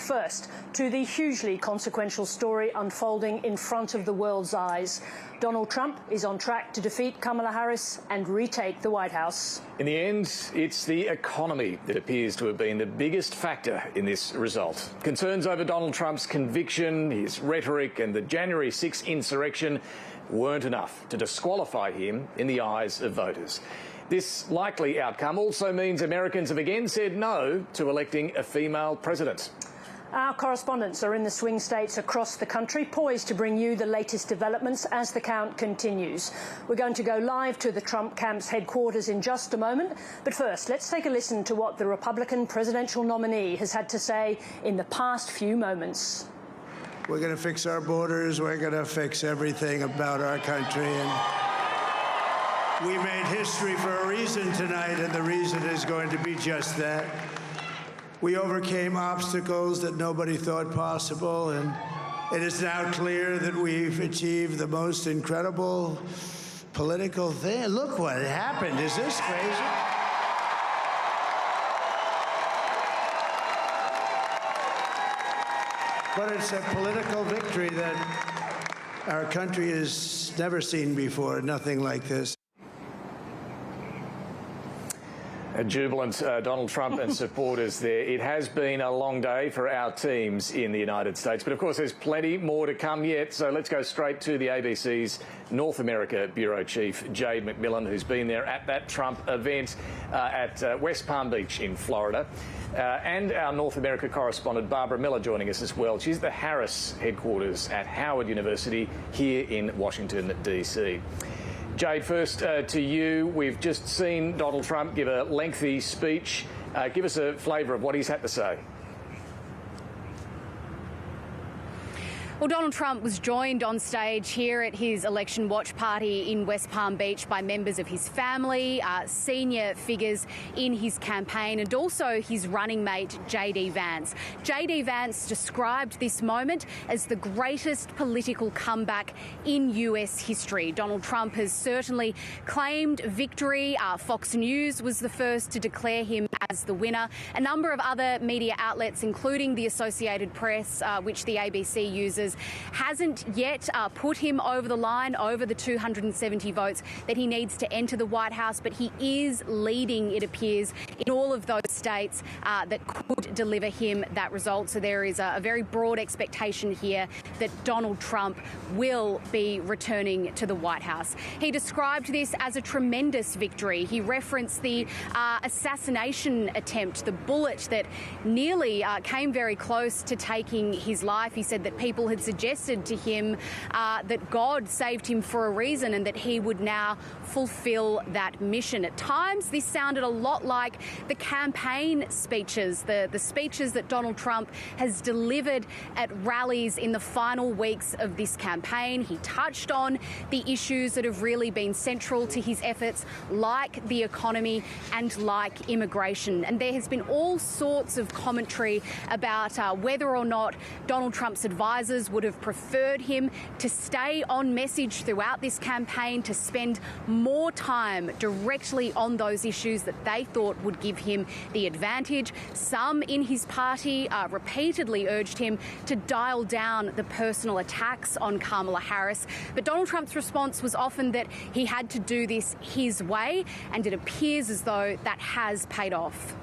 first, to the hugely consequential story unfolding in front of the world's eyes. Donald Trump is on track to defeat Kamala Harris and retake the White House. In the end, it's the economy that appears to have been the biggest factor in this result. Concerns over Donald Trump's conviction, his rhetoric and the January 6th insurrection weren't enough to disqualify him in the eyes of voters. This likely outcome also means Americans have again said no to electing a female president. Our correspondents are in the swing states across the country, poised to bring you the latest developments as the count continues. We're going to go live to the Trump camp's headquarters in just a moment. But first, let's take a listen to what the Republican presidential nominee has had to say in the past few moments. We're going to fix our borders. We're going to fix everything about our country. And we made history for a reason tonight, and the reason is going to be just that. We overcame obstacles that nobody thought possible, and it is now clear that we've achieved the most incredible political thing. Look what happened. Is this crazy? But it's a political victory that our country has never seen before, nothing like this. A jubilant Donald Trump and supporters there. It has been a long day for our teams in the United States, but of course there's plenty more to come yet. So let's go straight to the ABC's North America Bureau Chief, Jade McMillan, who's been there at that Trump event at West Palm Beach in Florida. And our North America correspondent, Barbara Miller, joining us as well. She's at the Harris headquarters at Howard University here in Washington, D.C. Jade, first to you. We've just seen Donald Trump give a lengthy speech. Give us a flavour of what he's had to say. Well, Donald Trump was joined on stage here at his election watch party in West Palm Beach by members of his family, senior figures in his campaign, and also his running mate, JD Vance. JD Vance described this moment as the greatest political comeback in US history. Donald Trump has certainly claimed victory. Fox News was the first to declare him as the winner. A number of other media outlets, including the Associated Press, which the ABC uses, hasn't yet put him over the line, over the 270 votes that he needs to enter the White House, but he is leading, it appears, in all of those states that could deliver him that result. So there is a very broad expectation here that Donald Trump will be returning to the White House. He described this as a tremendous victory. He referenced the assassination attempt, the bullet that nearly came very close to taking his life. He said that people had suggested to him that God saved him for a reason and that he would now fulfill that mission. At times, this sounded a lot like the campaign speeches, the speeches that Donald Trump has delivered at rallies in the final weeks of this campaign. He touched on the issues that have really been central to his efforts, like the economy and like immigration. And there has been all sorts of commentary about whether or not Donald Trump's advisors would have preferred him to stay on message throughout this campaign, to spend more time directly on those issues that they thought would give him the advantage. Some in his party repeatedly urged him to dial down the personal attacks on Kamala Harris. But Donald Trump's response was often that he had to do this his way, and it appears as though that has paid off.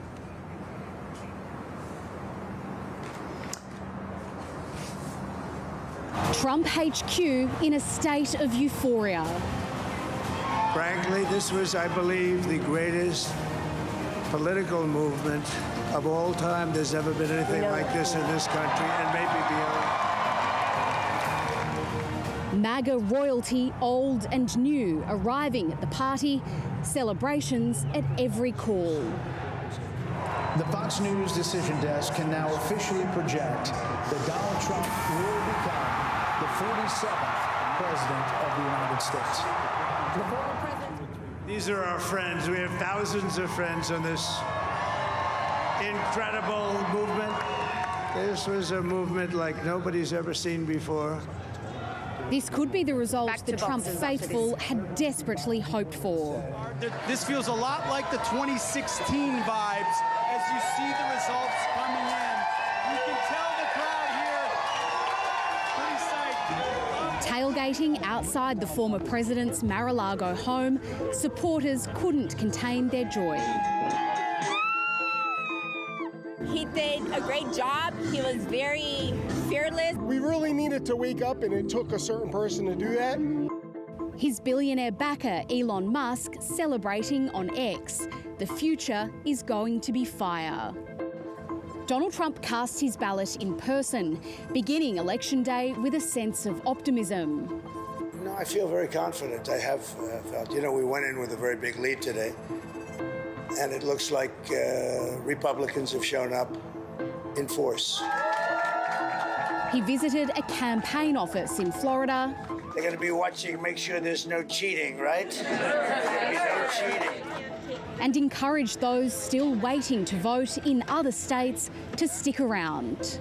Trump HQ in a state of euphoria. Frankly, this was, I believe, the greatest political movement of all time. There's never been anything like this in this country, and maybe beyond. MAGA royalty, old and new, arriving at the party, celebrations at every call. The Fox News decision desk can now officially project that Donald Trump will become the 47th President of the United States. These are our friends. We have thousands of friends on this incredible movement. This was a movement like nobody's ever seen before. This could be the result the Trump faithful had desperately hoped for. This feels a lot like the 2016 vibes as you see the results coming in. You can tell Tailgating outside the former president's Mar-a-Lago home, supporters couldn't contain their joy. He did a great job. He was very fearless. We really needed to wake up, and it took a certain person to do that. His billionaire backer, Elon Musk, celebrating on X. The future is going to be fire. Donald Trump cast his ballot in person, beginning Election Day with a sense of optimism. No, I feel very confident. I have felt, we went in with a very big lead today, and it looks like Republicans have shown up in force. He visited a campaign office in Florida. They're going to be watching, make sure there's no cheating, right? There's going to be no cheating. And encouraged those still waiting to vote in other states to stick around.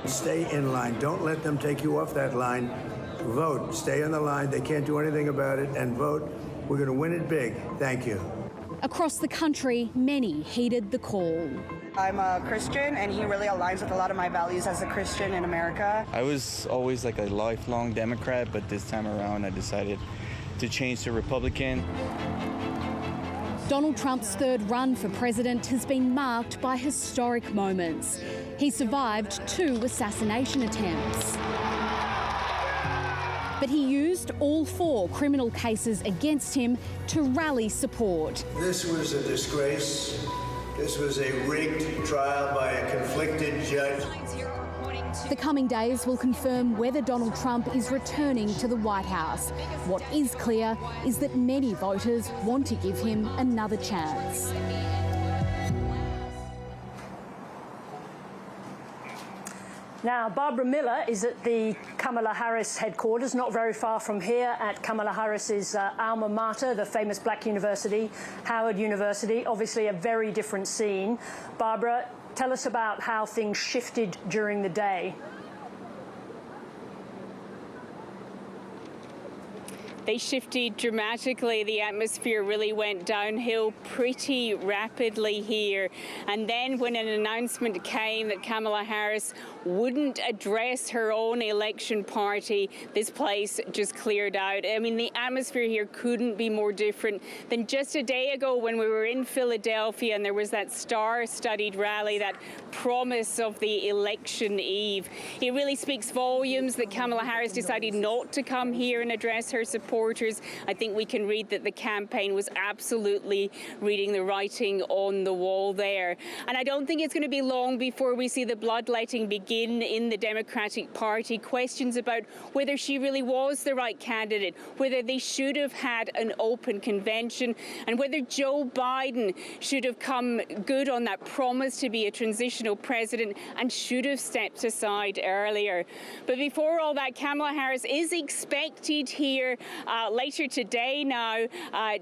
Stay in line. Don't let them take you off that line. Vote. Stay on the line. They can't do anything about it. And vote. We're going to win it big. Thank you. Across the country, many heeded the call. I'm a Christian, and he really aligns with a lot of my values as a Christian in America. I was always like a lifelong Democrat, but this time around I decided to change to Republican. Donald Trump's third run for president has been marked by historic moments. He survived 2 assassination attempts. But he used all 4 criminal cases against him to rally support. This was a disgrace. This was a rigged trial by a conflicted judge. The coming days will confirm whether Donald Trump is returning to the White House. What is clear is that many voters want to give him another chance. Now, Barbara Miller is at the Kamala Harris headquarters, not very far from here at Kamala Harris's alma mater, the famous black university, Howard University. Obviously a very different scene. Barbara, tell us about how things shifted during the day. They shifted dramatically. The atmosphere really went downhill pretty rapidly here. And then when an announcement came that Kamala Harris wouldn't address her own election party, this place just cleared out. I mean, the atmosphere here couldn't be more different than just a day ago when we were in Philadelphia and there was that star-studded rally, that promise of the election eve. It really speaks volumes that Kamala Harris decided not to come here and address her supporters. I think we can read that the campaign was absolutely reading the writing on the wall there. And I don't think it's going to be long before we see the bloodletting begin in the Democratic Party. Questions about whether she really was the right candidate, whether they should have had an open convention, and whether Joe Biden should have come good on that promise to be a transitional president and should have stepped aside earlier. But before all that, Kamala Harris is expected here later today now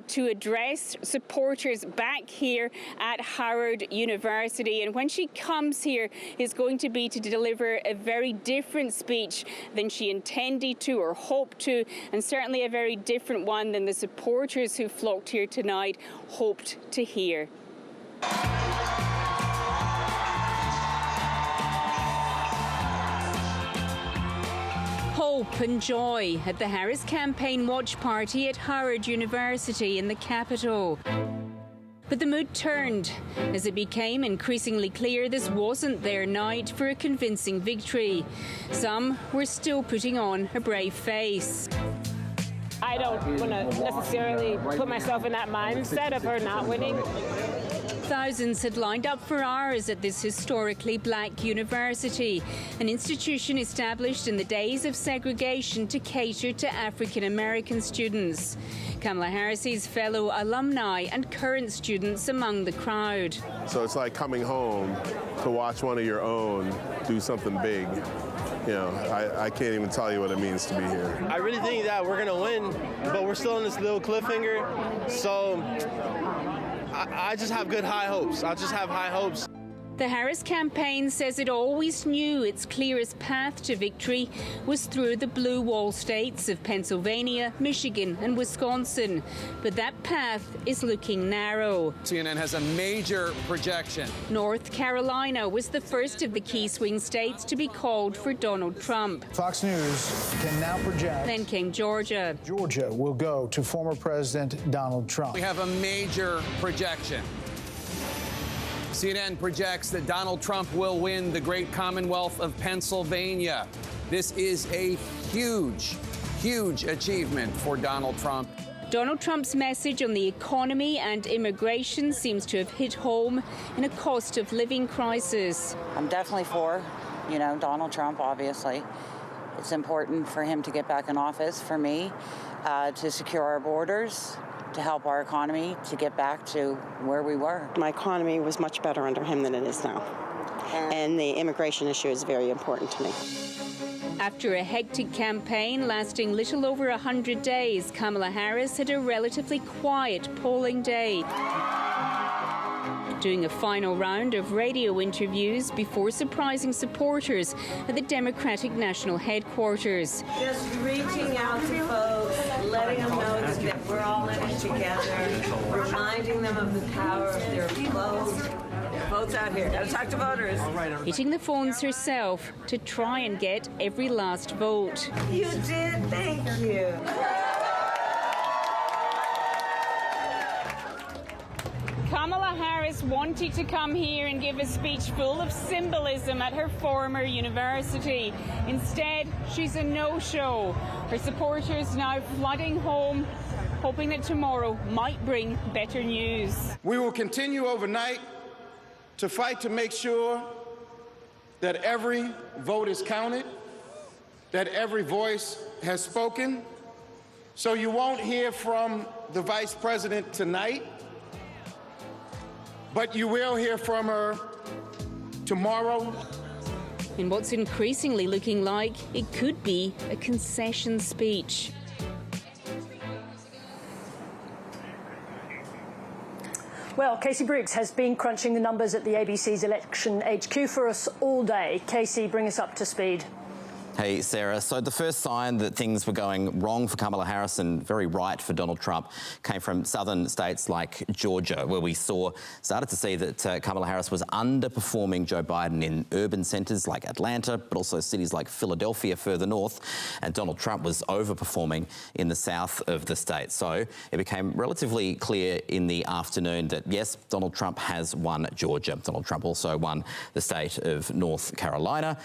to address supporters back here at Howard University. And when she comes here, it's going to be to deliver a very different speech than she intended to or hoped to, and certainly a very different one than the supporters who flocked here tonight hoped to hear. Hope and joy at the Harris Campaign Watch Party at Howard University in the capital. But the mood turned as it became increasingly clear this wasn't their night for a convincing victory. Some were still putting on a brave face. I don't want to necessarily put myself in that mindset of her not winning. Thousands had lined up for hours at this historically black university, an institution established in the days of segregation to cater to African American students. Kamala Harris's fellow alumni and current students among the crowd. So it's like coming home to watch one of your own do something big. You know, I can't even tell you what it means to be here. I really think that we're going to win, but we're still on this little cliffhanger. So I just have good high hopes. I just have high hopes. The Harris campaign says it always knew its clearest path to victory was through the blue wall states of Pennsylvania, Michigan and Wisconsin. But that path is looking narrow. CNN has a major projection. North Carolina was the first of the key swing states to be called for Donald Trump. Fox News can now project. Then came Georgia. Georgia will go to former President Donald Trump. We have a major projection. CNN projects that Donald Trump will win the great Commonwealth of Pennsylvania. This is a huge, huge achievement for Donald Trump. Donald Trump's message on the economy and immigration seems to have hit home in a cost of living crisis. I'm definitely for, Donald Trump, obviously. It's important for him to get back in office, for me, to secure our borders, to help our economy to get back to where we were. My economy was much better under him than it is now. And the immigration issue is very important to me. After a hectic campaign lasting little over 100 days, Kamala Harris had a relatively quiet polling day, doing a final round of radio interviews before surprising supporters at the Democratic National Headquarters. Just reaching out to folks, letting them know that we're all in it together, reminding them of the power of their votes. Votes out here. Gotta talk to voters. Hitting the phones herself to try and get every last vote. You did, thank you. Kamala Harris wanted to come here and give a speech full of symbolism at her former university. Instead, she's a no-show. Her supporters now flooding home, hoping that tomorrow might bring better news. We will continue overnight to fight to make sure that every vote is counted, that every voice has spoken. So you won't hear from the Vice President tonight, but you will hear from her tomorrow. In what's increasingly looking like it could be a concession speech. Well, Casey Briggs has been crunching the numbers at the ABC's election HQ for us all day. Casey, bring us up to speed. Hey, Sarah. So the first sign that things were going wrong for Kamala Harris and very right for Donald Trump came from southern states like Georgia, where we started to see that Kamala Harris was underperforming Joe Biden in urban centres like Atlanta, but also cities like Philadelphia further north, and Donald Trump was overperforming in the south of the state. So it became relatively clear in the afternoon that, yes, Donald Trump has won Georgia. Donald Trump also won the state of North Carolina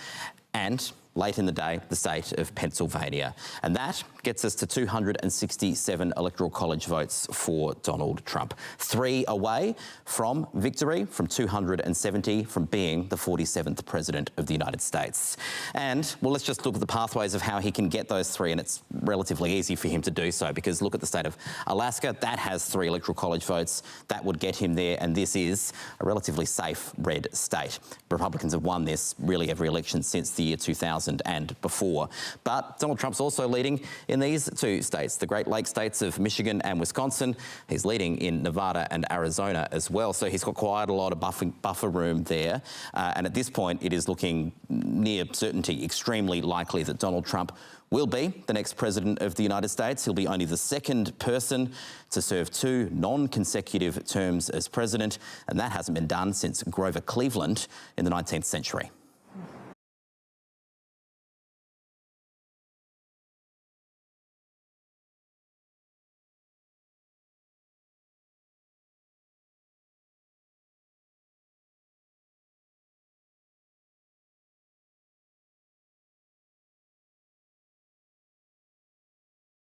and, late in the day, the state of Pennsylvania. And that gets us to 267 Electoral College votes for Donald Trump. 3 away from victory, from 270, from being the 47th President of the United States. And, well, let's just look at the pathways of how he can get those 3, and it's relatively easy for him to do so, because look at the state of Alaska. That has 3 Electoral College votes. That would get him there, and this is a relatively safe red state. Republicans have won this really every election since the year 2000 and before. But Donald Trump's also leading in these 2 states, the Great Lakes states of Michigan and Wisconsin. He's leading in Nevada and Arizona as well. So he's got quite a lot of buffer room there. And at this point, it is looking near certainty, extremely likely that Donald Trump will be the next president of the United States. He'll be only the 2nd person to serve 2 non-consecutive terms as president, and that hasn't been done since Grover Cleveland in the 19th century.